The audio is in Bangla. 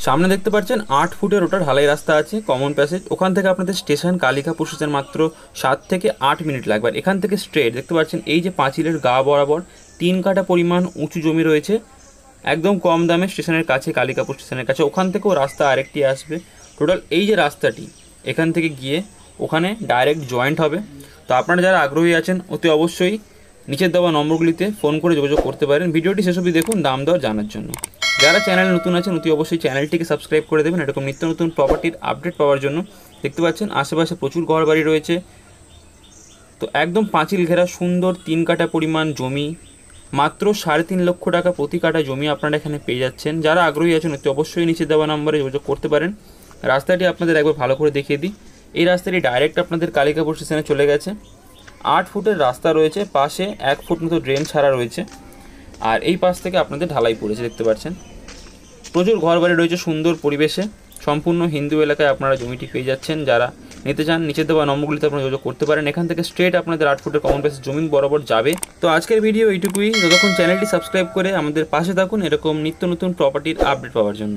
সামনে দেখতে পাচ্ছেন 8 ফুটের ওটা ঢালাই রাস্তা আছে, কমন প্যাসেজ। ওখান থেকে আপনাদের স্টেশন কালিকাপুর স্টেশন মাত্র 7 থেকে 8 মিনিট লাগবে। আর এখান থেকে স্ট্রেট দেখতে পাচ্ছেন এই যে পাঁচিলের গা বরাবর 3 কাঠা পরিমাণ উঁচু জমি রয়েছে, একদম কম দামে স্টেশনের কাছে, কালিকাপুর স্টেশনের কাছে। ওখান থেকেও রাস্তা আরেকটি আসবে। টোটাল এই যে রাস্তাটি এখান থেকে গিয়ে ওখানে ডাইরেক্ট জয়েন্ট হবে। তো আপনারা যারা আগ্রহী আছেন অতি অবশ্যই নিচের দেওয়া নম্বরগুলিতে ফোন করে যোগাযোগ করতে পারেন। ভিডিওটি শেষ অবধি দেখুন দাম দর জানার জন্য। যারা চ্যানেল নতুন আছেন অতি অবশ্যই চ্যানেলটিকে সাবস্ক্রাইব করে দেবেন এরকম নিত্য নতুন প্রপার্টির আপডেট পাওয়ার জন্য। দেখতে পাচ্ছেন আশেপাশে প্রচুর ঘরবাড়ি রয়েছে। তো একদম পাঁচিল ঘেরা সুন্দর 3 কাঠা পরিমাণ জমি, মাত্র 3.5 লক্ষ টাকা প্রতি কাঠা জমি আপনারা এখানে পেয়ে যাচ্ছেন। যারা আগ্রহী আছেন অতি অবশ্যই নিচে দেওয়া নম্বরে যোগাযোগ করতে পারেন। রাস্তাটি আপনাদের একবার ভালো করে দেখিয়ে দিই। এই রাস্তাটি ডাইরেক্ট আপনাদের কালিকাপুর স্টেশনে চলে গেছে। 8 ফুটের রাস্তা রয়েছে, পাশে 1 ফুট মতো ড্রেন ছাড়া রয়েছে। আর এই পাশ থেকে আপনাদের ঢালাই পড়েছে, দেখতে পাচ্ছেন প্রচুর ঘরবাড়ি রয়েছে সুন্দর পরিবেশে। সম্পূর্ণ হিন্দু এলাকায় আপনারা জমিটি পেয়ে যাচ্ছেন। যারা নিতে চান নিচে দেওয়া নম্বরগুলিতে আপনারা যোগাযোগ করতে পারেন। এখান থেকে স্ট্রেট আপনাদের 8 ফুটের কমন প্যাসেজ জমি বরাবর যাবে। তো আজকের ভিডিও এইটুকুই। যতক্ষণ চ্যানেলটি সাবস্ক্রাইব করে আমাদের পাশে থাকুন এরকম নিত্য নতুন প্রপার্টির আপডেট পাওয়ার জন্য।